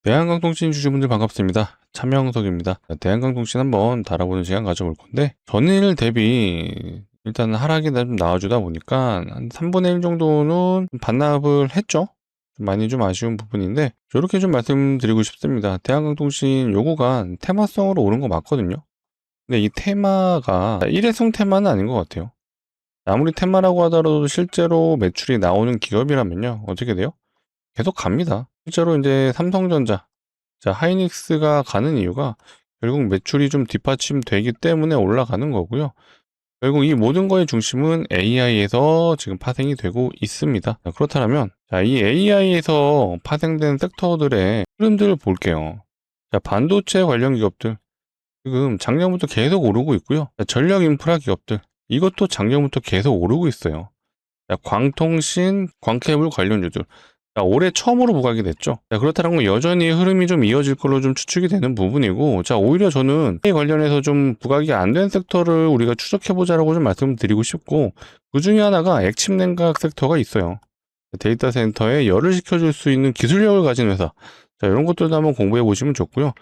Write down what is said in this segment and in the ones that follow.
대한강통신 주주분들 반갑습니다. 차명석입니다. 대한강통신 한번 달아보는 시간 가져볼 건데 전일 대비 일단 하락이 좀 나와주다 보니까 한 3분의 1 정도는 반납을 했죠. 많이 좀 아쉬운 부분인데 이렇게 좀 말씀드리고 싶습니다. 대한강통신 요거가 테마성으로 오른 거 맞거든요. 근데 이 테마가 일회성 테마는 아닌 것 같아요. 아무리 테마라고 하더라도 실제로 매출이 나오는 기업이라면요. 어떻게 돼요? 계속 갑니다. 실제로 이제 삼성전자, 자, 하이닉스가 가는 이유가 결국 매출이 좀 뒷받침되기 때문에 올라가는 거고요. 결국 이 모든 거의 중심은 AI에서 지금 파생이 되고 있습니다. 자, 그렇다면 이 AI에서 파생된 섹터들의 흐름들을 볼게요. 자, 반도체 관련 기업들 지금 작년부터 계속 오르고 있고요. 자, 전력 인프라 기업들 이것도 작년부터 계속 오르고 있어요. 자, 광통신, 광케이블 관련주들 자, 올해 처음으로 부각이 됐죠. 자, 그렇다는 건 여전히 흐름이 좀 이어질 걸로 좀 추측이 되는 부분이고, 자, 오히려 저는 이 관련해서 좀 부각이 안 된 섹터를 우리가 추적해보자라고 좀 말씀드리고 싶고, 그 중에 하나가 액침 냉각 섹터가 있어요. 데이터 센터에 열을 식혀줄 수 있는 기술력을 가진 회사. 자, 이런 것들도 한번 공부해 보시면 좋고요.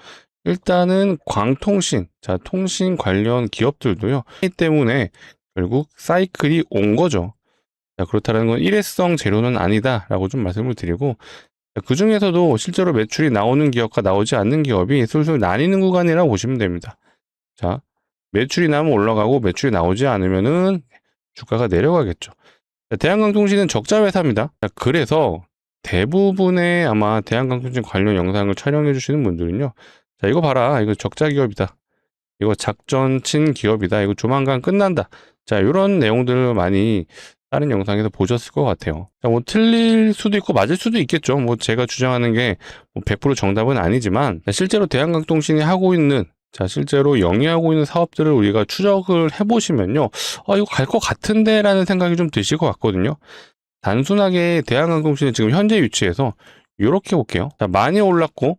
일단은 광통신, 자, 통신 관련 기업들도요. 이 때문에 결국 사이클이 온 거죠. 자, 그렇다는 건 일회성 재료는 아니다라고 좀 말씀을 드리고 그 중에서도 실제로 매출이 나오는 기업과 나오지 않는 기업이 슬슬 나뉘는 구간이라고 보시면 됩니다. 자, 매출이 나면 올라가고 매출이 나오지 않으면은 주가가 내려가겠죠. 자, 대한강통신은 적자 회사입니다. 자, 그래서 대부분의 아마 대한강통신 관련 영상을 촬영해 주시는 분들은요. 자, 이거 봐라. 이거 적자 기업이다. 이거 작전 친 기업이다. 이거 조만간 끝난다. 자, 이런 내용들을 많이 다른 영상에서 보셨을 것 같아요. 자, 뭐 틀릴 수도 있고 맞을 수도 있겠죠. 뭐 제가 주장하는 게 100% 정답은 아니지만 실제로 대한강통신이 하고 있는 자, 실제로 영위하고 있는 사업들을 우리가 추적을 해보시면요. 이거 갈 것 같은데 라는 생각이 좀 드실 것 같거든요. 단순하게 대한강통신은 지금 현재 위치에서 이렇게 볼게요. 자, 많이 올랐고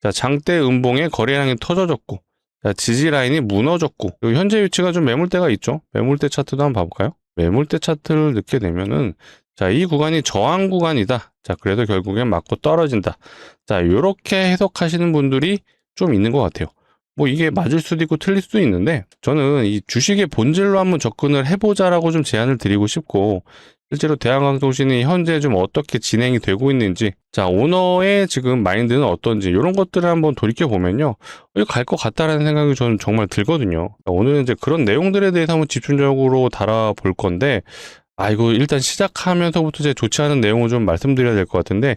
자, 장대 음봉에 거래량이 터져졌고 자, 지지 라인이 무너졌고 그리고 현재 위치가 좀 매물대가 있죠. 매물대 차트도 한번 봐볼까요? 매물대 차트를 넣게 되면은 자, 이 구간이 저항 구간이다. 자, 그래도 결국엔 맞고 떨어진다. 자, 요렇게 해석하시는 분들이 좀 있는 것 같아요. 뭐 이게 맞을 수도 있고 틀릴 수도 있는데 저는 이 주식의 본질로 한번 접근을 해보자라고 좀 제안을 드리고 싶고 실제로 대한강통신이 현재 좀 어떻게 진행이 되고 있는지 자, 오너의 지금 마인드는 어떤지 이런 것들을 한번 돌이켜보면요. 이거 갈 것 같다라는 생각이 저는 정말 들거든요. 오늘은 이제 그런 내용들에 대해서 한번 집중적으로 달아볼 건데 이거 일단 시작하면서부터 제 좋지 않은 내용을 좀 말씀드려야 될 것 같은데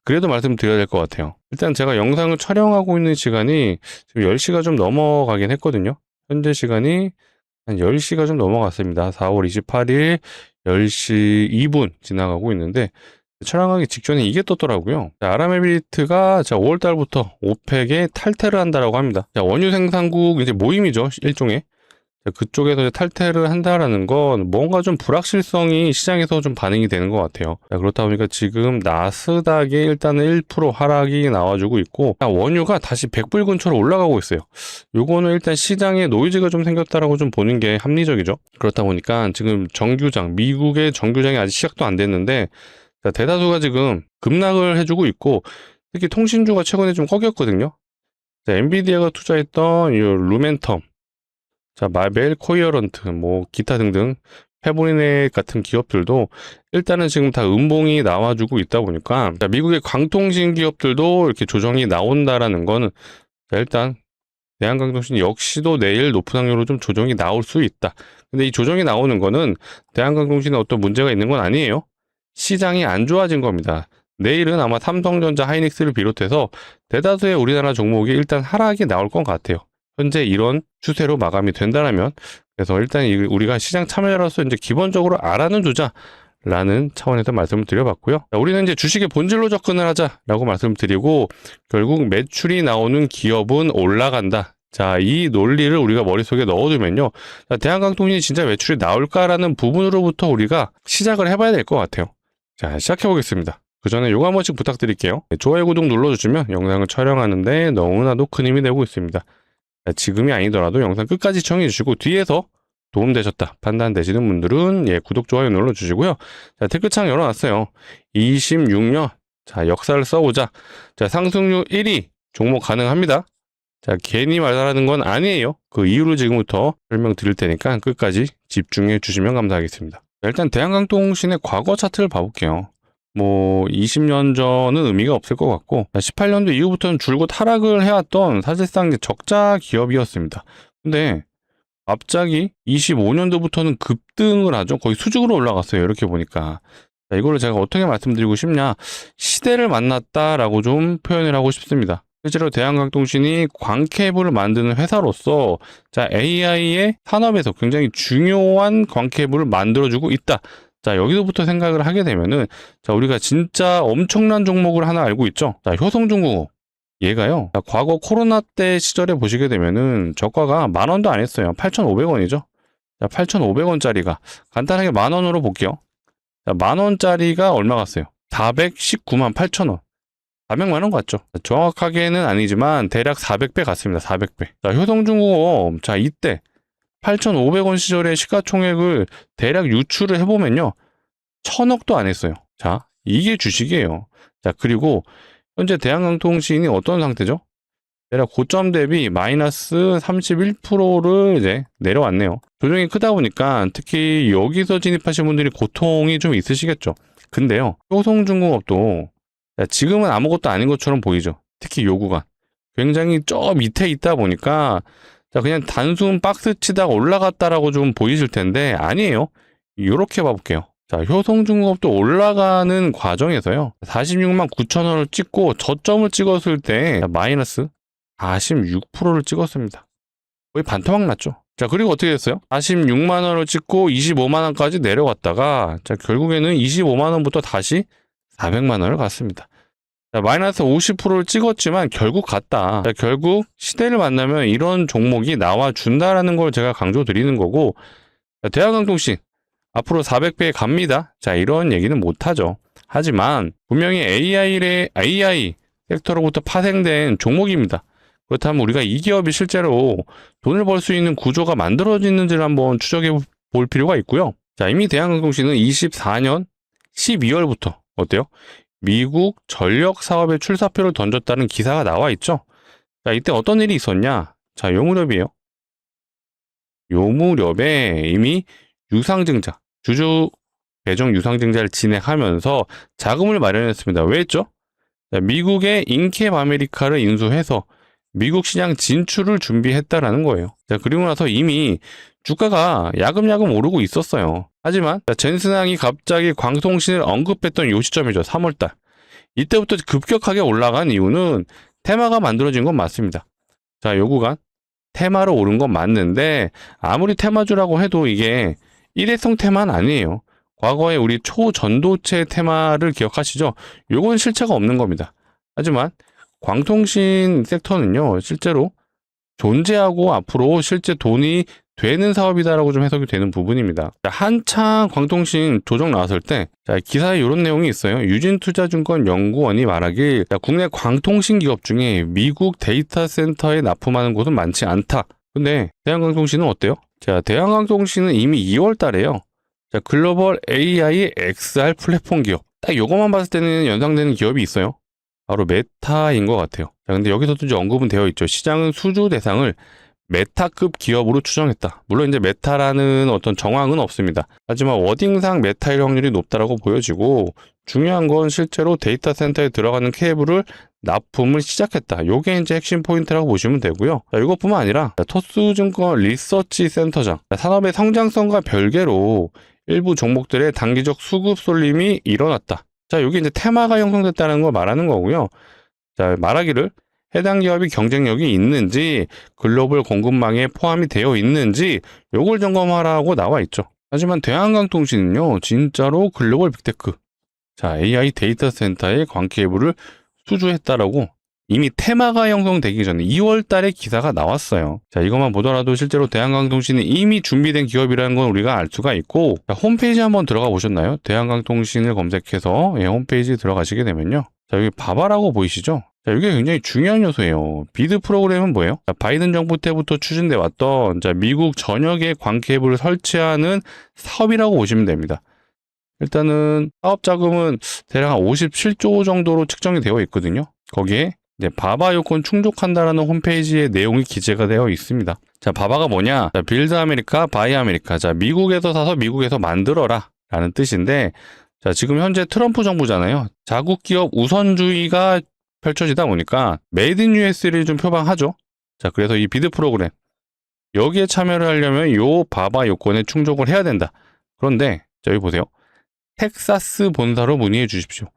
그래도 말씀드려야 될 것 같아요. 일단 제가 영상을 촬영하고 있는 시간이 지금 10시가 좀 넘어가긴 했거든요. 현재 시간이 한 10시가 좀 넘어갔습니다. 4월 28일 10시 2분 지나가고 있는데 촬영하기 직전에 이게 떴더라고요. 아랍에미리트가 5월달부터 오펙에 탈퇴를 한다라고 합니다. 원유 생산국 이제 모임이죠. 일종의. 그쪽에서 탈퇴를 한다라는 건 뭔가 좀 불확실성이 시장에서 좀 반영이 되는 것 같아요. 그렇다 보니까 지금 나스닥에 일단은 1% 하락이 나와주고 있고 원유가 다시 100불 근처로 올라가고 있어요. 요거는 일단 시장에 노이즈가 좀 생겼다라고 좀 보는 게 합리적이죠. 그렇다 보니까 지금 정규장, 미국의 정규장이 아직 시작도 안 됐는데 대다수가 지금 급락을 해주고 있고 특히 통신주가 최근에 좀 꺾였거든요. 엔비디아가 투자했던 이 루멘텀 자, 마벨, 코이어런트, 뭐, 기타 등등, 페보리넷 같은 기업들도 일단은 지금 다 음봉이 나와주고 있다 보니까, 자, 미국의 광통신 기업들도 이렇게 조정이 나온다라는 거는, 자, 일단, 대한강통신 역시도 내일 높은 확률로 좀 조정이 나올 수 있다. 근데 이 조정이 나오는 거는 대한강통신에 어떤 문제가 있는 건 아니에요. 시장이 안 좋아진 겁니다. 내일은 아마 삼성전자, 하이닉스를 비롯해서 대다수의 우리나라 종목이 일단 하락이 나올 것 같아요. 현재 이런 추세로 마감이 된다면 그래서 일단 우리가 시장 참여자로서 이제 기본적으로 알아는 두자라는 차원에서 말씀을 드려봤고요. 자, 우리는 이제 주식의 본질로 접근을 하자라고 말씀드리고 결국 매출이 나오는 기업은 올라간다. 자, 이 논리를 우리가 머릿속에 넣어두면요. 자, 대한강통신이 진짜 매출이 나올까라는 부분으로부터 우리가 시작을 해봐야 될 것 같아요. 자, 시작해보겠습니다. 그 전에 요거 한 번씩 부탁드릴게요. 좋아요, 구독 눌러주시면 영상을 촬영하는데 너무나도 큰 힘이 되고 있습니다. 지금이 아니더라도 영상 끝까지 시청해 주시고 뒤에서 도움되셨다 판단되시는 분들은 구독, 좋아요 눌러주시고요. 자, 댓글창 열어놨어요. 26년 자, 역사를 써보자. 자, 상승률 1위 종목 가능합니다. 자, 괜히 말하는 건 아니에요. 그 이유를 지금부터 설명드릴 테니까 끝까지 집중해 주시면 감사하겠습니다. 자, 일단 대한강통신의 과거 차트를 봐볼게요. 뭐 20년 전은 의미가 없을 것 같고 18년도 이후부터는 줄곧 하락을 해왔던 사실상 적자 기업이었습니다. 근데 갑자기 25년도부터는 급등을 하죠. 거의 수직으로 올라갔어요. 이렇게 보니까. 자, 이거를 제가 어떻게 말씀드리고 싶냐, 시대를 만났다라고 좀 표현을 하고 싶습니다. 실제로 대한강통신이 광케이블을 만드는 회사로서 자, AI의 산업에서 굉장히 중요한 광케이블을 만들어주고 있다. 자, 여기서부터 생각을 하게 되면은 자, 우리가 진짜 엄청난 종목을 하나 알고 있죠. 자, 효성중공업. 얘가요, 자, 과거 코로나 때 시절에 보시게 되면은 저가가 10,000원도 안 했어요. 8,500원이죠. 자, 8,500원짜리가 간단하게 10,000원으로 볼게요. 자, 10,000원짜리가 얼마 갔어요? 419만 8,000원. 400만 원 갔죠. 정확하게는 아니지만 대략 400배 갔습니다. 400배. 자, 효성중공업. 자, 이때 8,500원 시절의 시가총액을 대략 유출을 해보면요, 1,000억도 안 했어요. 자, 이게 주식이에요. 자, 그리고 현재 대한강통신이 어떤 상태죠? 대략 고점 대비 마이너스 31%를 이제 내려왔네요. 조정이 크다 보니까 특히 여기서 진입하신 분들이 고통이 좀 있으시겠죠. 근데요, 효성중공업도 지금은 아무것도 아닌 것처럼 보이죠. 특히 요 구간 굉장히 저 밑에 있다 보니까 자, 그냥 단순 박스 치다가 올라갔다라고 좀 보이실 텐데 아니에요. 이렇게 봐볼게요. 자, 효성중공업도 올라가는 과정에서요, 46만 9천원을 찍고 저점을 찍었을 때 마이너스 46%를 찍었습니다. 거의 반토막 났죠. 자, 그리고 어떻게 됐어요? 46만원을 찍고 25만원까지 내려갔다가 자, 결국에는 25만원부터 다시 400만원을 갔습니다. 자, 마이너스 50%를 찍었지만 결국 갔다. 자, 결국 시대를 만나면 이런 종목이 나와준다라는 걸 제가 강조드리는 거고, 자, 대한강통신 앞으로 400배 갑니다. 자, 이런 얘기는 못하죠. 하지만 분명히 AI 섹터로부터 파생된 종목입니다. 그렇다면 우리가 이 기업이 실제로 돈을 벌 수 있는 구조가 만들어지는지를 한번 추적해 볼 필요가 있고요. 자, 이미 대한강통신은 24년 12월부터 어때요? 미국 전력 사업에 출사표를 던졌다는 기사가 나와 있죠. 자, 이때 어떤 일이 있었냐? 자, 요 무렵이에요. 요 무렵에 이미 유상증자, 주주 배정 유상증자를 진행하면서 자금을 마련했습니다. 왜 했죠? 자, 미국의 인캡 아메리카를 인수해서 미국 시장 진출을 준비했다라는 거예요. 자, 그리고 나서 이미 주가가 야금야금 오르고 있었어요. 하지만 젠슨항이 갑자기 광통신을 언급했던 요 시점이죠. 3월달. 이때부터 급격하게 올라간 이유는 테마가 만들어진 건 맞습니다. 자, 요 구간 테마로 오른 건 맞는데 아무리 테마주라고 해도 이게 일회성 테마는 아니에요. 과거에 우리 초전도체 테마를 기억하시죠? 요건 실체가 없는 겁니다. 하지만 광통신 섹터는요, 실제로 존재하고 앞으로 실제 돈이 되는 사업이다라고 좀 해석이 되는 부분입니다. 한창 광통신 조정 나왔을 때 기사에 이런 내용이 있어요. 유진투자증권 연구원이 말하길 국내 광통신 기업 중에 미국 데이터 센터에 납품하는 곳은 많지 않다. 근데 대한강통신은 어때요? 자, 대한강통신은 이미 2월 달에요. 자, 글로벌 AI XR 플랫폼 기업. 딱 요것만 봤을 때는 연상되는 기업이 있어요. 바로 메타인 것 같아요. 자, 근데 여기서도 이제 언급은 되어 있죠. 시장은 수주 대상을 메타급 기업으로 추정했다. 물론 이제 메타라는 어떤 정황은 없습니다. 하지만 워딩상 메타일 확률이 높다라고 보여지고, 중요한 건 실제로 데이터 센터에 들어가는 케이블을 납품을 시작했다. 요게 이제 핵심 포인트라고 보시면 되고요. 자, 이것뿐만 아니라 토스증권 리서치 센터장, 산업의 성장성과 별개로 일부 종목들의 단기적 수급 쏠림이 일어났다. 자, 여기 이제 테마가 형성됐다는 걸 말하는 거고요. 자, 말하기를 해당 기업이 경쟁력이 있는지, 글로벌 공급망에 포함이 되어 있는지 요걸 점검하라고 나와 있죠. 하지만 대한강통신은요, 진짜로 글로벌 빅테크, 자, AI 데이터 센터의 광케이블을 수주했다라고 이미 테마가 형성되기 전에 2월 달에 기사가 나왔어요. 자, 이것만 보더라도 실제로 대한강통신이 이미 준비된 기업이라는 건 우리가 알 수가 있고, 자, 홈페이지 한번 들어가 보셨나요? 대한강통신을 검색해서 홈페이지 들어가시게 되면요. 자, 여기 바바라고 보이시죠? 자, 이게 굉장히 중요한 요소예요. 비드 프로그램은 뭐예요? 자, 바이든 정부 때부터 추진돼 왔던 자, 미국 전역에 광케이블을 설치하는 사업이라고 보시면 됩니다. 일단은 사업 자금은 대략 한 57조 정도로 측정이 되어 있거든요. 거기에 이제 바바 요건 충족한다라는 홈페이지의 내용이 기재가 되어 있습니다. 자, 바바가 뭐냐? 자, 빌드 아메리카, 바이 아메리카. 자, 미국에서 사서 미국에서 만들어라 라는 뜻인데, 자, 지금 현재 트럼프 정부잖아요. 자국 기업 우선주의가 펼쳐지다 보니까 메이드 인 US를 좀 표방하죠. 자, 그래서 이 비드 프로그램 여기에 참여를 하려면 요 바바 요건에 충족을 해야 된다. 그런데 자, 여기 보세요. 텍사스 본사로 문의해 주십시오.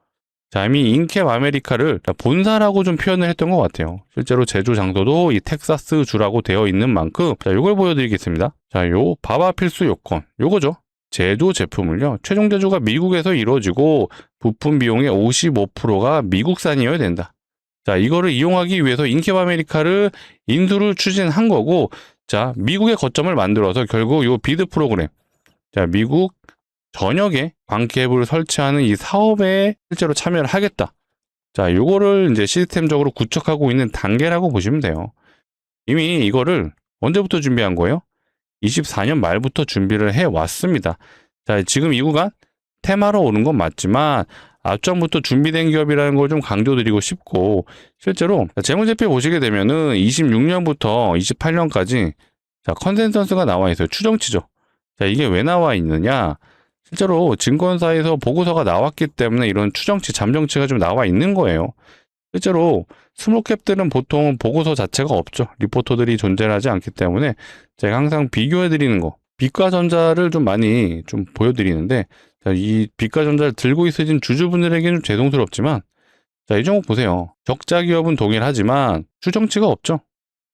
자, 이미 인캡 아메리카를 본사라고 좀 표현을 했던 것 같아요. 실제로 제조 장소도 이 텍사스 주라고 되어 있는 만큼, 자, 요걸 보여드리겠습니다. 자, 요 바바 필수 요건, 요거죠. 제조 제품을요, 최종 제조가 미국에서 이루어지고 부품 비용의 55%가 미국산이어야 된다. 자, 이거를 이용하기 위해서 인캡 아메리카를 인수를 추진한 거고, 자, 미국의 거점을 만들어서 결국 요 비드 프로그램, 자, 미국 전역에 광캡을 설치하는 이 사업에 실제로 참여를 하겠다. 자, 요거를 이제 시스템적으로 구축하고 있는 단계라고 보시면 돼요. 이미 이거를 언제부터 준비한 거예요? 24년 말부터 준비를 해 왔습니다. 자, 지금 이 구간 테마로 오는 건 맞지만 앞전부터 준비된 기업이라는 걸 좀 강조드리고 싶고, 실제로 재무제표 보시게 되면은 26년부터 28년까지 자, 컨센서스가 나와 있어요. 추정치죠. 자, 이게 왜 나와 있느냐? 실제로 증권사에서 보고서가 나왔기 때문에 이런 추정치, 잠정치가 좀 나와 있는 거예요. 실제로 스몰캡들은 보통 보고서 자체가 없죠. 리포터들이 존재하지 않기 때문에 제가 항상 비교해 드리는 거, 빛과전자를 좀 많이 좀 보여드리는데, 자, 이 빛과전자를 들고 있으신 주주분들에게는 죄송스럽지만, 자, 이 종목 보세요. 적자 기업은 동일하지만 추정치가 없죠.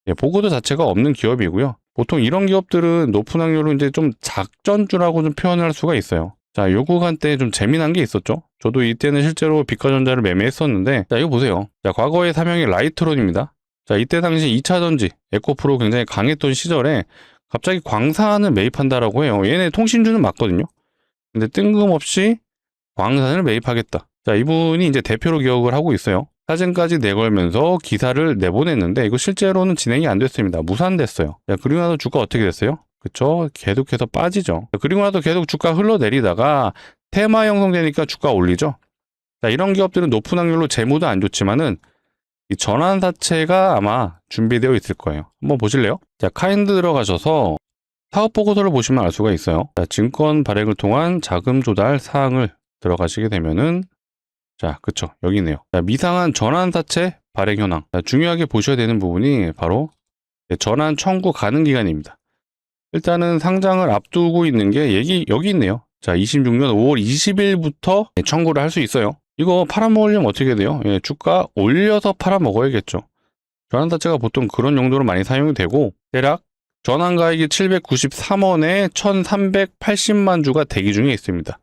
예, 보고서 자체가 없는 기업이고요. 보통 이런 기업들은 높은 확률로 이제 좀 작전주라고 좀 표현할 수가 있어요. 자, 요 구간 때 좀 재미난 게 있었죠. 저도 이때는 실제로 빛과전자를 매매했었는데, 자, 이거 보세요. 자, 과거의 사명이 라이트론입니다. 자, 이때 당시 2차 전지, 에코프로 굉장히 강했던 시절에 갑자기 광산을 매입한다라고 해요. 얘네 통신주는 맞거든요. 근데 뜬금없이 광산을 매입하겠다. 자, 이분이 이제 대표로 기억을 하고 있어요. 사진까지 내걸면서 기사를 내보냈는데 이거 실제로는 진행이 안 됐습니다. 무산됐어요. 자, 그리고 나서 주가 어떻게 됐어요? 그쵸? 계속해서 빠지죠. 자, 그리고 나서 계속 주가 흘러내리다가 테마 형성되니까 주가 올리죠. 자, 이런 기업들은 높은 확률로 재무도 안 좋지만은 이 전환사채가 아마 준비되어 있을 거예요. 한번 보실래요? 자, 카인드 들어가셔서 사업 보고서를 보시면 알 수가 있어요. 자, 증권 발행을 통한 자금 조달 사항을 들어가시게 되면은, 자, 그쵸, 여기 있네요. 자, 미상한 전환사채 발행 현황. 자, 중요하게 보셔야 되는 부분이 바로 전환 청구 가능 기간입니다. 일단은 상장을 앞두고 있는 게 여기 있네요. 자, 26년 5월 20일부터 청구를 할 수 있어요. 이거 팔아먹으려면 어떻게 돼요? 예, 주가 올려서 팔아먹어야겠죠. 전환사채가 보통 그런 용도로 많이 사용이 되고, 대략 전환가액이 793원에 1380만 주가 대기 중에 있습니다.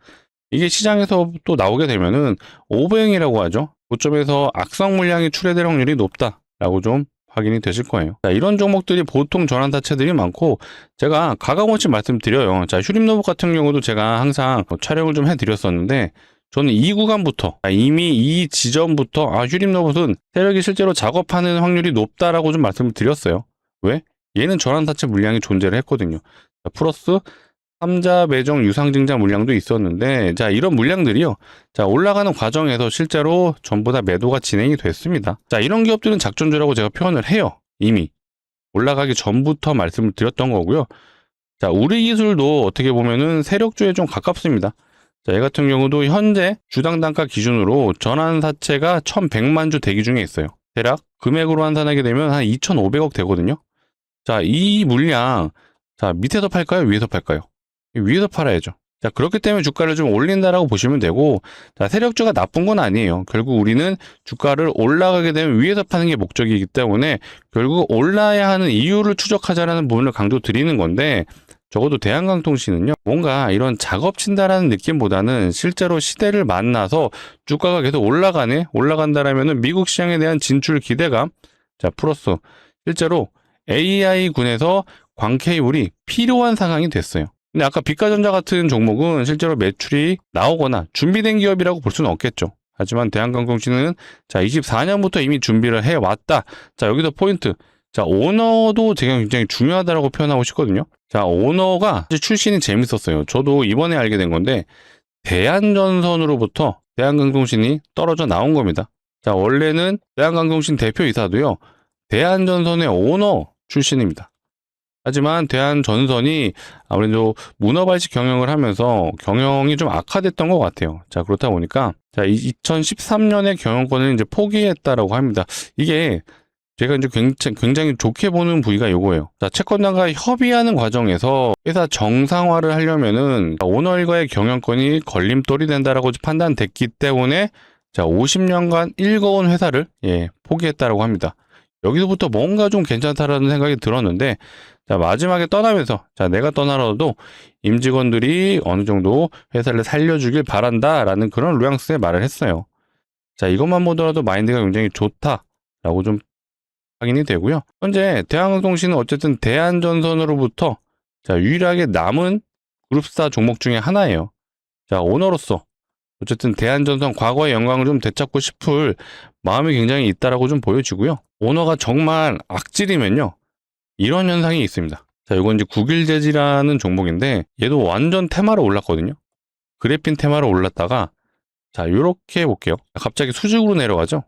이게 시장에서 또 나오게 되면은 오버행이라고 하죠. 고점에서 악성 물량이 출회될 확률이 높다라고 좀 확인이 되실 거예요. 자, 이런 종목들이 보통 전환사채들이 많고, 제가 가감없이 말씀드려요. 자, 휴림노브 같은 경우도 제가 항상 촬영을 좀 해드렸었는데, 저는 이 구간부터 이미 이 지점부터 휴림노브는 세력이 실제로 작업하는 확률이 높다라고 좀 말씀을 드렸어요. 왜? 얘는 전환사채 물량이 존재를 했거든요. 자, 플러스 3자 매정 유상증자 물량도 있었는데, 자, 이런 물량들이요. 자, 올라가는 과정에서 실제로 전부 다 매도가 진행이 됐습니다. 자, 이런 기업들은 작전주라고 제가 표현을 해요. 이미. 올라가기 전부터 말씀을 드렸던 거고요. 자, 우리 기술도 어떻게 보면은 세력주에 좀 가깝습니다. 자, 얘 같은 경우도 현재 주당 단가 기준으로 전환사채가 1100만 주 대기 중에 있어요. 대략 금액으로 환산하게 되면 한 2500억 되거든요. 자, 이 물량, 자, 밑에서 팔까요? 위에서 팔까요? 위에서 팔아야죠. 자, 그렇기 때문에 주가를 좀 올린다라고 보시면 되고, 자, 세력주가 나쁜 건 아니에요. 결국 우리는 주가를 올라가게 되면 위에서 파는 게 목적이기 때문에 결국 올라야 하는 이유를 추적하자라는 부분을 강조 드리는 건데, 적어도 대한강통신은요, 뭔가 이런 작업 친다라는 느낌보다는 실제로 시대를 만나서 주가가 계속 올라간다라면은 미국 시장에 대한 진출 기대감, 자, 플러스 실제로 AI군에서 광케이블이 필요한 상황이 됐어요. 근데 아까 빛과전자 같은 종목은 실제로 매출이 나오거나 준비된 기업이라고 볼 수는 없겠죠. 하지만 대한강통신은 자, 24년부터 이미 준비를 해왔다. 자, 여기서 포인트. 자, 오너도 제가 굉장히 중요하다고 표현하고 싶거든요. 자, 오너가 출신이 재밌었어요. 저도 이번에 알게 된 건데, 대한전선으로부터 대한강통신이 떨어져 나온 겁니다. 자, 원래는 대한강통신 대표이사도요, 대한전선의 오너 출신입니다. 하지만 대한전선이 아무래도 문어발식 경영을 하면서 경영이 좀 악화됐던 것 같아요. 자, 그렇다 보니까 2013년에 경영권을 이제 포기했다라고 합니다. 이게 제가 이제 굉장히 좋게 보는 부위가 이거예요. 자, 채권단과 협의하는 과정에서 회사 정상화를 하려면은 오너 일가의 경영권이 걸림돌이 된다라고 판단됐기 때문에 50년간 일궈온 회사를 포기했다라고 합니다. 여기서부터 뭔가 좀 괜찮다라는 생각이 들었는데, 자, 마지막에 떠나면서, 자, 내가 떠나라도 임직원들이 어느 정도 회사를 살려주길 바란다라는 그런 뉘앙스의 말을 했어요. 자, 이것만 보더라도 마인드가 굉장히 좋다라고 좀 확인이 되고요. 현재 대한항공통신은 어쨌든 대한전선으로부터 유일하게 남은 그룹사 종목 중에 하나예요. 자, 오너로서 어쨌든 대한전선 과거의 영광을 좀 되찾고 싶을 마음이 굉장히 있다라고 좀 보여지고요. 오너가 정말 악질이면요, 이런 현상이 있습니다. 자, 이건 이제 국일재지라는 종목인데 얘도 완전 테마로 올랐거든요. 그래핀 테마로 올랐다가, 자, 요렇게 해볼게요. 갑자기 수직으로 내려가죠.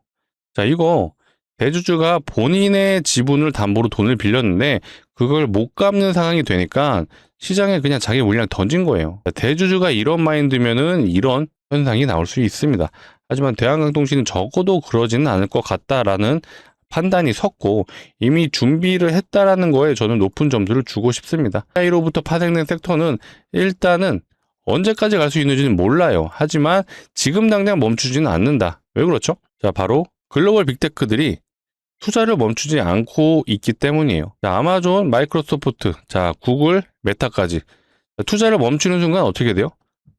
자, 이거 대주주가 본인의 지분을 담보로 돈을 빌렸는데 그걸 못 갚는 상황이 되니까 시장에 그냥 자기 물량 던진 거예요. 대주주가 이런 마인드면은 이런 현상이 나올 수 있습니다. 하지만 대한강통신은 적어도 그러지는 않을 것 같다라는 판단이 섰고 이미 준비를 했다라는 거에 저는 높은 점수를 주고 싶습니다. AI로부터 파생된 섹터는 일단은 언제까지 갈 수 있는지는 몰라요. 하지만 지금 당장 멈추지는 않는다. 왜 그렇죠? 자, 바로 글로벌 빅테크들이 투자를 멈추지 않고 있기 때문이에요. 자, 아마존, 마이크로소프트, 자, 구글, 메타까지 투자를 멈추는 순간 어떻게 돼요?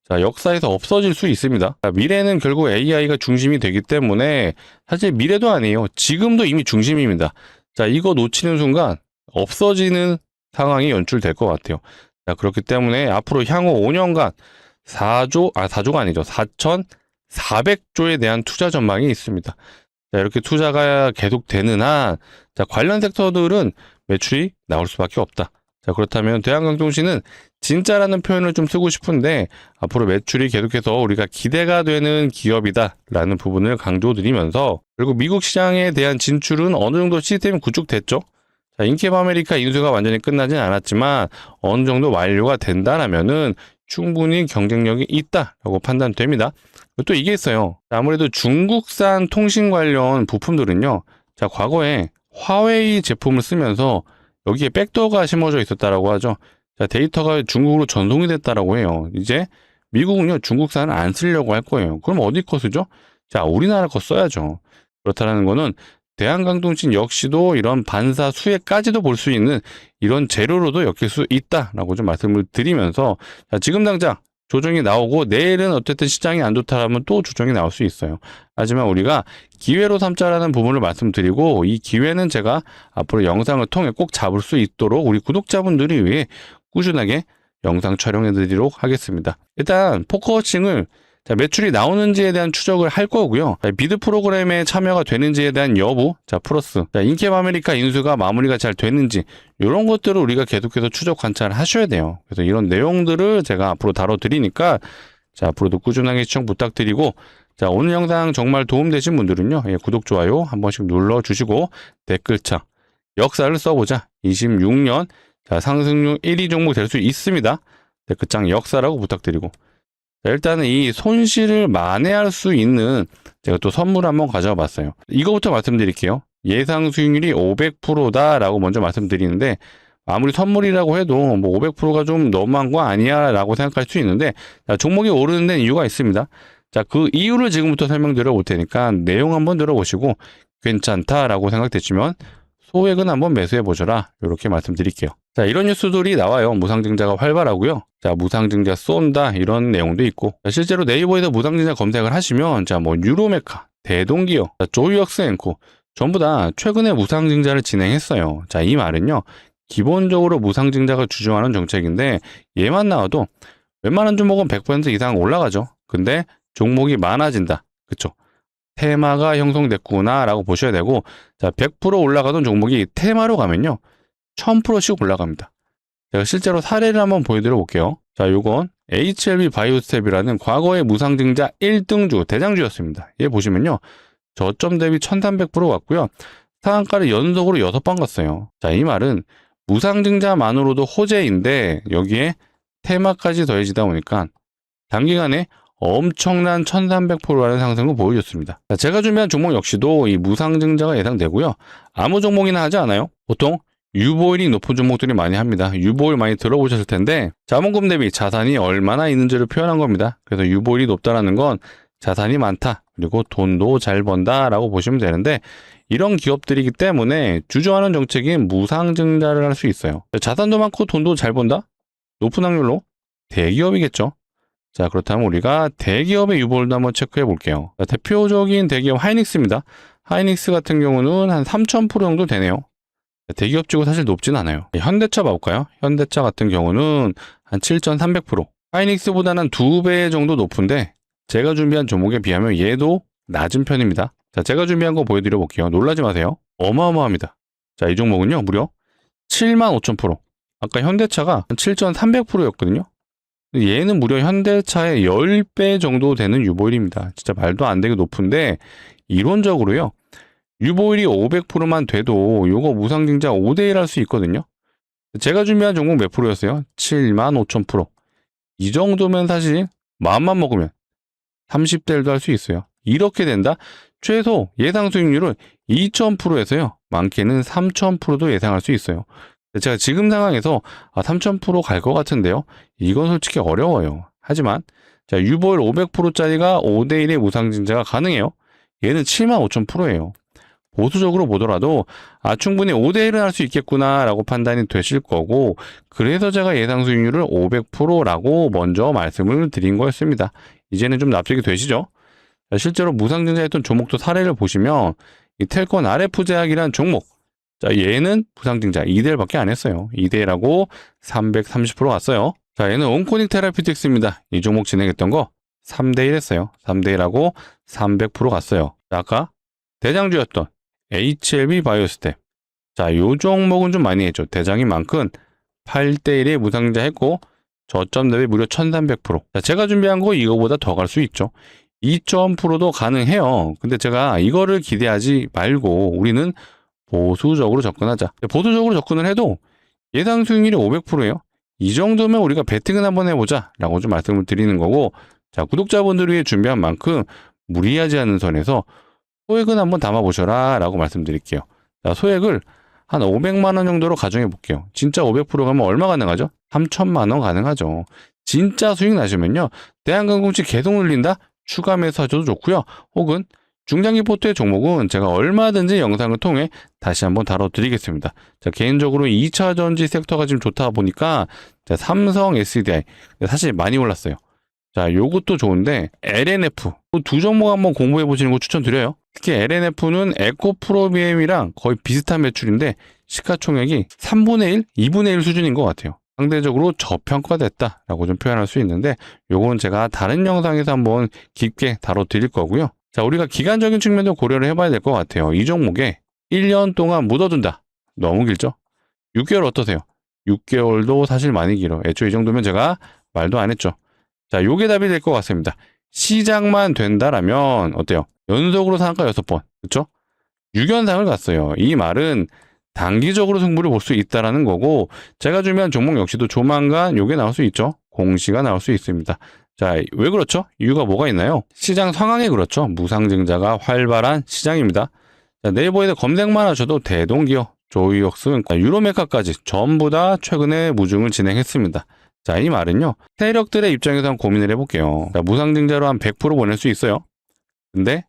자, 역사에서 없어질 수 있습니다. 자, 미래는 결국 AI가 중심이 되기 때문에 사실 미래도 아니에요. 지금도 이미 중심입니다. 자, 이거 놓치는 순간 없어지는 상황이 연출될 것 같아요. 자, 그렇기 때문에 앞으로 향후 5년간 4조가 아니죠. 4,400조에 대한 투자 전망이 있습니다. 자, 이렇게 투자가 계속되는 한, 자, 관련 섹터들은 매출이 나올 수밖에 없다. 자, 그렇다면 대한강통신은 진짜라는 표현을 좀 쓰고 싶은데 앞으로 매출이 계속해서 우리가 기대가 되는 기업이다라는 부분을 강조드리면서, 그리고 미국 시장에 대한 진출은 어느 정도 시스템이 구축됐죠. 자, 인캡 아메리카 인수가 완전히 끝나진 않았지만 어느 정도 완료가 된다라면은 충분히 경쟁력이 있다라고 판단됩니다. 또 이게 있어요. 아무래도 중국산 통신 관련 부품들은요, 자, 과거에 화웨이 제품을 쓰면서 여기에 백도어가 심어져 있었다라고 하죠. 자, 데이터가 중국으로 전송이 됐다라고 해요. 이제 미국은요, 중국산을 안 쓰려고 할 거예요. 그럼 어디 거 쓰죠? 자, 우리나라 거 써야죠. 그렇다는 거는 대한강통신 역시도 이런 반사 수혜까지도 볼 수 있는 이런 재료로도 엮일 수 있다라고 좀 말씀을 드리면서, 자, 지금 당장 조정이 나오고 내일은 어쨌든 시장이 안 좋다라면 또 조정이 나올 수 있어요. 하지만 우리가 기회로 삼자라는 부분을 말씀드리고, 이 기회는 제가 앞으로 영상을 통해 꼭 잡을 수 있도록 우리 구독자분들을 위해 꾸준하게 영상 촬영해 드리도록 하겠습니다. 일단 포커워칭을, 자, 매출이 나오는지에 대한 추적을 할 거고요. 자, 비드 프로그램에 참여가 되는지에 대한 여부, 자, 플러스, 자, 인캡 아메리카 인수가 마무리가 잘 되는지, 이런 것들을 우리가 계속해서 추적 관찰을 하셔야 돼요. 그래서 이런 내용들을 제가 앞으로 다뤄드리니까, 자, 앞으로도 꾸준하게 시청 부탁드리고, 자, 오늘 영상 정말 도움되신 분들은요, 구독, 좋아요 한 번씩 눌러주시고, 댓글창, 역사를 써보자. 26년, 자, 상승률 1위 종목 될 수 있습니다. 댓글창 역사라고 부탁드리고, 자, 일단은 이 손실을 만회할 수 있는 제가 또 선물 한번 가져와 봤어요. 이거부터 말씀드릴게요. 예상 수익률이 500%다라고 먼저 말씀드리는데, 아무리 선물이라고 해도 뭐 500%가 좀 너무한 거 아니야 라고 생각할 수 있는데, 자, 종목이 오르는 데는 이유가 있습니다. 자, 그 이유를 지금부터 설명드려 볼 테니까 내용 한번 들어보시고 괜찮다라고 생각되시면 소액은 한번 매수해 보셔라, 이렇게 말씀드릴게요. 자, 이런 뉴스들이 나와요. 무상증자가 활발하고요. 자, 무상증자 쏜다, 이런 내용도 있고, 자, 실제로 네이버에서 무상증자 검색을 하시면, 자, 뭐 유로메카, 대동기업, 조이억스앤코 전부 다 최근에 무상증자를 진행했어요. 자, 이 말은요, 기본적으로 무상증자가 주종하는 정책인데 얘만 나와도 웬만한 종목은 100% 이상 올라가죠. 근데 종목이 많아진다, 그쵸? 테마가 형성됐구나 라고 보셔야 되고, 자, 100% 올라가던 종목이 테마로 가면요 1000%씩 올라갑니다. 제가 실제로 사례를 한번 보여드려 볼게요. 자, 요건 HLB 바이오스텝이라는 과거의 무상증자 1등주, 대장주였습니다. 얘 보시면요. 저점 대비 1300% 갔고요. 상한가를 연속으로 6번 갔어요. 자, 이 말은 무상증자만으로도 호재인데 여기에 테마까지 더해지다 보니까 단기간에 엄청난 1300%라는 상승을 보여줬습니다. 자, 제가 준비한 종목 역시도 이 무상증자가 예상되고요. 아무 종목이나 하지 않아요. 보통 유보율이 높은 종목들이 많이 합니다. 유보율 많이 들어보셨을 텐데 자본금 대비 자산이 얼마나 있는지를 표현한 겁니다. 그래서 유보율이 높다라는 건 자산이 많다, 그리고 돈도 잘 번다라고 보시면 되는데 이런 기업들이기 때문에 주저하는 정책이 무상증자를 할 수 있어요. 자산도 많고 돈도 잘 번다? 높은 확률로 대기업이겠죠. 자, 그렇다면 우리가 대기업의 유보율도 한번 체크해 볼게요. 자, 대표적인 대기업 하이닉스입니다. 하이닉스 같은 경우는 한 3000% 정도 되네요. 대기업치고 사실 높진 않아요. 현대차 봐볼까요? 현대차 같은 경우는 한 7300%. 하이닉스보다는 2배 정도 높은데 제가 준비한 종목에 비하면 얘도 낮은 편입니다. 자, 제가 준비한 거 보여드려 볼게요. 놀라지 마세요. 어마어마합니다. 자, 이 종목은요, 무려 75,000%. 아까 현대차가 7,300%였거든요. 얘는 무려 현대차의 10배 정도 되는 유보율입니다. 진짜 말도 안 되게 높은데 이론적으로요. 유보율이 500%만 돼도 요거 무상증자 5대1 할 수 있거든요. 제가 준비한 종목 몇 프로였어요? 75,000%. 이 정도면 사실 마음만 먹으면 30대1도 할 수 있어요. 이렇게 된다? 최소 예상 수익률은 2,000%에서요. 많게는 3,000%도 예상할 수 있어요. 제가 지금 상황에서 3,000% 갈 것 같은데요. 이건 솔직히 어려워요. 하지만 자, 유보율 500%짜리가 5대1의 무상증자가 가능해요. 얘는 75,000%예요. 보수적으로 보더라도 충분히 5대1은 할 수 있겠구나 라고 판단이 되실 거고, 그래서 제가 예상 수익률을 500%라고 먼저 말씀을 드린 거였습니다. 이제는 좀 납득이 되시죠? 자, 실제로 무상증자했던 종목도 사례를 보시면 이 텔콘 RF 제약이라는 종목, 자, 얘는 무상증자 2대1밖에 안 했어요. 2대1하고 330% 갔어요. 자, 얘는 온코닉 테라피틱스입니다. 이 종목 진행했던 거 3대1 했어요. 3대1하고 300% 갔어요. 자, 아까 대장주였던 HLB 바이오스텝. 자, 요 종목은 좀 많이 했죠. 대장인 만큼 8대1에 무상증자 했고 저점 대비 무려 1300%. 자, 제가 준비한 거 이거보다 더 갈 수 있죠. 2,000%도 가능해요. 근데 제가 이거를 기대하지 말고 우리는 보수적으로 접근하자. 보수적으로 접근을 해도 예상 수익률이 500%예요. 이 정도면 우리가 베팅은 한번 해보자 라고 좀 말씀을 드리는 거고, 자, 구독자분들을 위해 준비한 만큼 무리하지 않은 선에서 소액은 한번 담아보셔라 라고 말씀드릴게요. 자, 소액을 한 500만 원 정도로 가정해 볼게요. 진짜 500% 가면 얼마 가능하죠? 3,000만 원 가능하죠. 진짜 수익 나시면요, 대한항공치 계속 늘린다? 추가 매수하셔도 좋고요. 혹은 중장기 포트의 종목은 제가 얼마든지 영상을 통해 다시 한번 다뤄드리겠습니다. 자, 개인적으로 2차 전지 섹터가 지금 좋다 보니까 자, 삼성 SDI 사실 많이 올랐어요. 자, 요것도 좋은데 LNF 두 종목 한번 공부해 보시는 거 추천드려요. 특히 LNF는 에코프로비엠이랑 거의 비슷한 매출인데 시가총액이 3분의 1, 2분의 1 수준인 것 같아요. 상대적으로 저평가됐다라고 좀 표현할 수 있는데 요건 제가 다른 영상에서 한번 깊게 다뤄드릴 거고요. 자, 우리가 기간적인 측면도 고려를 해봐야 될 것 같아요. 이 종목에 1년 동안 묻어둔다. 너무 길죠? 6개월 어떠세요? 6개월도 사실 많이 길어. 애초에 이 정도면 제가 말도 안 했죠. 자, 요게 답이 될 것 같습니다. 시작만 된다라면 어때요? 연속으로 상한가 6번. 그쵸? 6연상을 갔어요. 이 말은 단기적으로 승부를 볼 수 있다라는 거고, 제가 준비한 종목 역시도 조만간 요게 나올 수 있죠. 공시가 나올 수 있습니다. 자, 왜 그렇죠? 이유가 뭐가 있나요? 시장 상황에 그렇죠. 무상증자가 활발한 시장입니다. 자, 네이버에서 검색만 하셔도 대동기업, 조이옥스, 유로메카까지 전부 다 최근에 무증을 진행했습니다. 자, 이 말은요, 세력들의 입장에서 한번 고민을 해볼게요. 자, 무상증자로 한 100% 보낼 수 있어요. 근데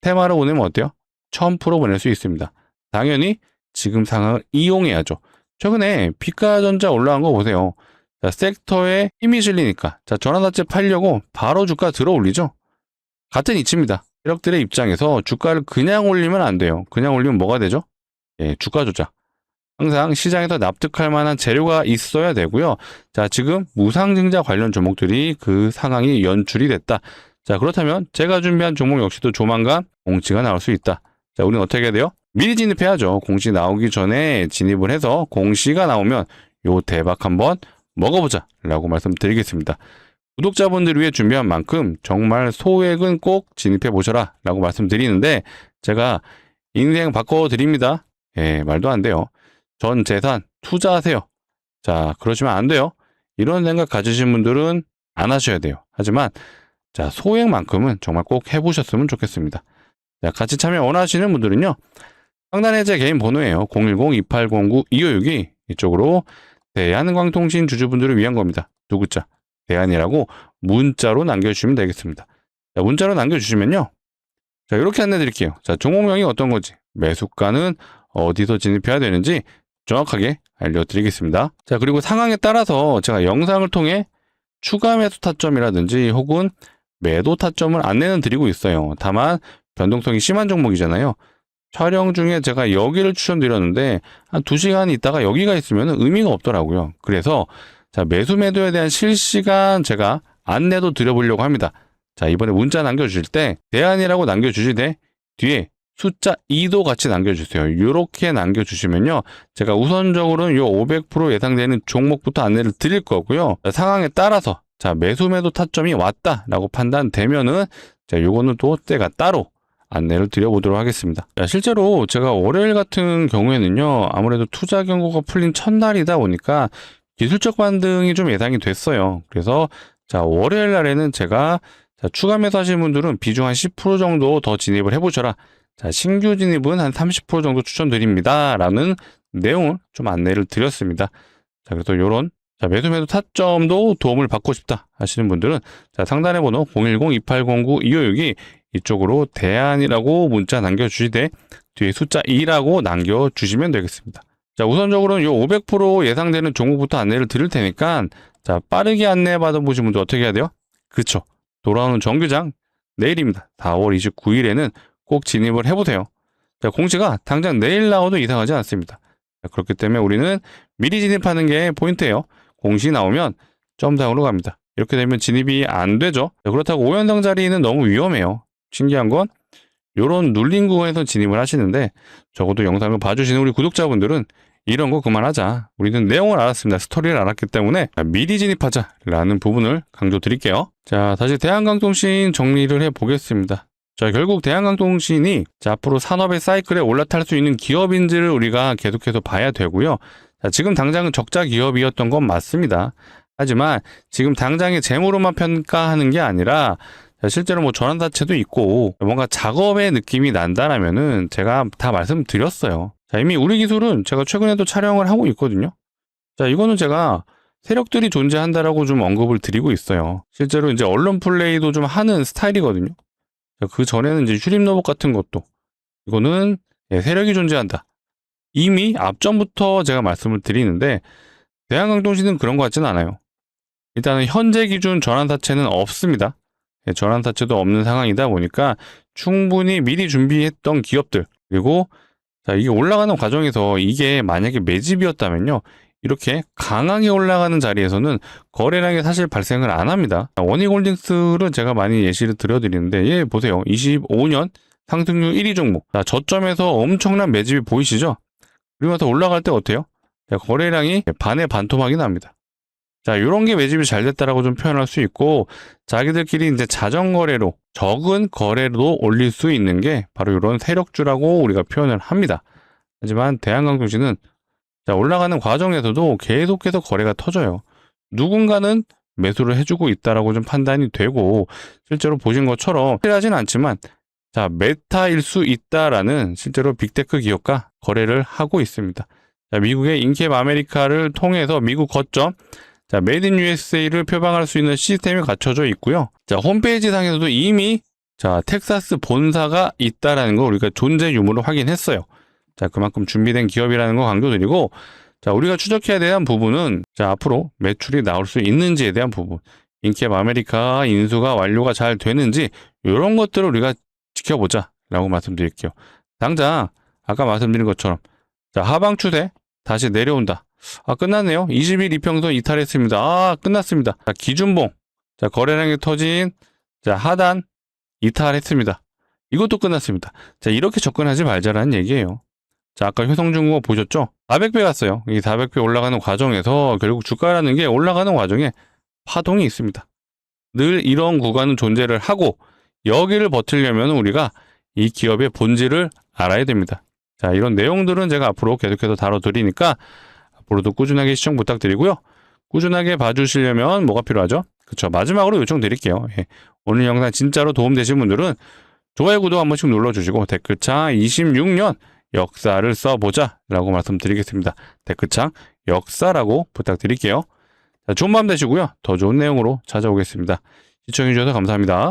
테마로 보내면 어때요? 1000% 보낼 수 있습니다. 당연히 지금 상황을 이용해야죠. 최근에 피가전자 올라간 거 보세요. 자, 섹터에 힘이 실리니까 자, 전환사채 팔려고 바로 주가 들어 올리죠. 같은 이치입니다. 세력들의 입장에서 주가를 그냥 올리면 안 돼요. 그냥 올리면 뭐가 되죠? 예, 주가 조작. 항상 시장에서 납득할 만한 재료가 있어야 되고요. 자, 지금 무상증자 관련 종목들이 그 상황이 연출이 됐다. 자, 그렇다면 제가 준비한 종목 역시도 조만간 공시가 나올 수 있다. 자, 우리는 어떻게 해야 돼요? 미리 진입해야죠. 공시 나오기 전에 진입을 해서 공시가 나오면 요 대박 한번 먹어보자 라고 말씀드리겠습니다. 구독자분들을 위해 준비한 만큼 정말 소액은 꼭 진입해 보셔라 라고 말씀드리는데, 제가 인생 바꿔드립니다. 예, 말도 안 돼요. 전 재산 투자하세요. 자, 그러시면 안 돼요. 이런 생각 가지신 분들은 안 하셔야 돼요. 하지만 자, 소액만큼은 정말 꼭 해보셨으면 좋겠습니다. 자, 같이 참여 원하시는 분들은요, 상단에 제 개인 번호예요. 010-2809-2562. 이쪽으로 대한광통신 주주분들을 위한 겁니다. 두 글자 대한이라고 문자로 남겨주시면 되겠습니다. 자, 문자로 남겨주시면요, 자, 이렇게 안내 드릴게요. 자, 종목명이 어떤 건지, 매수가는 어디서 진입해야 되는지 정확하게 알려드리겠습니다. 자, 그리고 상황에 따라서 제가 영상을 통해 추가 매수 타점이라든지 혹은 매도 타점을 안내는 드리고 있어요. 다만 변동성이 심한 종목이잖아요. 촬영 중에 제가 여기를 추천드렸는데 한 2시간 있다가 여기가 있으면 의미가 없더라고요. 그래서 자, 매수 매도에 대한 실시간 제가 안내도 드려보려고 합니다. 자, 이번에 문자 남겨주실 때 대안이라고 남겨주시되 뒤에 숫자 2도 같이 남겨주세요. 이렇게 남겨주시면요, 제가 우선적으로는 요 500% 예상되는 종목부터 안내를 드릴 거고요. 자, 상황에 따라서 자, 매수 매도 타점이 왔다라고 판단되면은 자, 요거는 또 때가 따로 안내를 드려보도록 하겠습니다. 자, 실제로 제가 월요일 같은 경우에는요, 아무래도 투자 경고가 풀린 첫날이다 보니까 기술적 반등이 좀 예상이 됐어요. 그래서 자, 월요일 날에는 제가 자, 추가 매수 하시는 분들은 비중 한 10% 정도 더 진입을 해보셔라. 자, 신규 진입은 한 30% 정도 추천드립니다. 라는 내용을 좀 안내를 드렸습니다. 자, 그래서 요런 자, 매수 매도 타점도 도움을 받고 싶다 하시는 분들은 자, 상단의 번호 010-2809-2562 이쪽으로 대안이라고 문자 남겨주시되 뒤에 숫자 2라고 남겨주시면 되겠습니다. 자, 우선적으로는 요 500% 예상되는 종목부터 안내를 드릴 테니까 자, 빠르게 안내 받아보신 분들 어떻게 해야 돼요? 그쵸. 돌아오는 정규장 내일입니다. 4월 29일에는 꼭 진입을 해보세요. 자, 공시가 당장 내일 나와도 이상하지 않습니다. 자, 그렇기 때문에 우리는 미리 진입하는 게 포인트예요. 공시 나오면 점상으로 갑니다. 이렇게 되면 진입이 안 되죠. 자, 그렇다고 5연상 자리는 너무 위험해요. 신기한 건 이런 눌린 구간에서 진입을 하시는데 적어도 영상을 봐주시는 우리 구독자분들은 이런 거 그만하자. 우리는 내용을 알았습니다. 스토리를 알았기 때문에 미리 진입하자라는 부분을 강조드릴게요. 자, 다시 대한광통신 정리를 해보겠습니다. 자, 결국 대한광통신이 자, 앞으로 산업의 사이클에 올라탈 수 있는 기업인지를 우리가 계속해서 봐야 되고요. 자, 지금 당장은 적자 기업이었던 건 맞습니다. 하지만 지금 당장의 재무로만 평가하는 게 아니라 자, 실제로 뭐 전환사채도 있고 뭔가 작업의 느낌이 난다라면은 제가 다 말씀드렸어요. 자, 이미 우리 기술은 제가 최근에도 촬영을 하고 있거든요. 자, 이거는 제가 세력들이 존재한다라고 좀 언급을 드리고 있어요. 실제로 이제 언론 플레이도 좀 하는 스타일이거든요. 그 전에는 이제 휴림로봇 같은 것도 이거는 세력이 존재한다. 이미 앞전부터 제가 말씀을 드리는데 대한광통신은 그런 것 같지는 않아요. 일단은 현재 기준 전환사채는 없습니다. 전환사채도 없는 상황이다 보니까 충분히 미리 준비했던 기업들, 그리고 자, 이게 올라가는 과정에서 이게 만약에 매집이었다면요, 이렇게 강하게 올라가는 자리에서는 거래량이 사실 발생을 안 합니다. 원익홀딩스를 제가 많이 예시를 드려드리는데 얘 보세요. 25년 상승률 1위 종목. 자, 저점에서 엄청난 매집이 보이시죠? 그러면서 올라갈 때 어때요? 자, 거래량이 반의 반토막이 납니다. 자, 이런 게 매집이 잘 됐다라고 좀 표현할 수 있고, 자기들끼리 이제 자전거래로 적은 거래로 올릴 수 있는 게 바로 이런 세력주라고 우리가 표현을 합니다. 하지만 대한광통신은 자, 올라가는 과정에서도 계속해서 거래가 터져요. 누군가는 매수를 해주고 있다라고 좀 판단이 되고, 실제로 보신 것처럼 확실하진 않지만 자, 메타일 수 있다라는 실제로 빅테크 기업과 거래를 하고 있습니다. 자, 미국의 인캡 아메리카를 통해서 미국 거점 자, 메이드 인 USA를 표방할 수 있는 시스템이 갖춰져 있고요. 자, 홈페이지 상에서도 이미 자, 텍사스 본사가 있다라는 거 우리가 존재 유무를 확인했어요. 자, 그만큼 준비된 기업이라는 거 강조드리고, 자, 우리가 추적해야 대한 부분은 자, 앞으로 매출이 나올 수 있는지에 대한 부분, 인캡 아메리카 인수가 완료가 잘 되는지 이런 것들을 우리가 지켜보자 라고 말씀드릴게요. 당장 아까 말씀드린 것처럼 자, 하방 추세 다시 내려온다. 아, 끝났네요. 20일 이평선 이탈했습니다. 아, 끝났습니다. 자, 기준봉. 자, 거래량이 터진 자, 하단 이탈했습니다. 이것도 끝났습니다. 자, 이렇게 접근하지 말자라는 얘기예요. 자, 아까 효성중공업 보셨죠? 400배 갔어요. 이 400배 올라가는 과정에서 결국 주가라는 게 올라가는 과정에 파동이 있습니다. 늘 이런 구간은 존재를 하고 여기를 버티려면 우리가 이 기업의 본질을 알아야 됩니다. 자, 이런 내용들은 제가 앞으로 계속해서 다뤄드리니까 앞으로도 꾸준하게 시청 부탁드리고요. 꾸준하게 봐주시려면 뭐가 필요하죠? 그쵸, 마지막으로 요청드릴게요. 예. 오늘 영상 진짜로 도움되신 분들은 좋아요, 구독 한 번씩 눌러주시고 댓글창 26년 역사를 써보자 라고 말씀드리겠습니다. 댓글창 역사라고 부탁드릴게요. 자, 좋은 밤 되시고요. 더 좋은 내용으로 찾아오겠습니다. 시청해주셔서 감사합니다.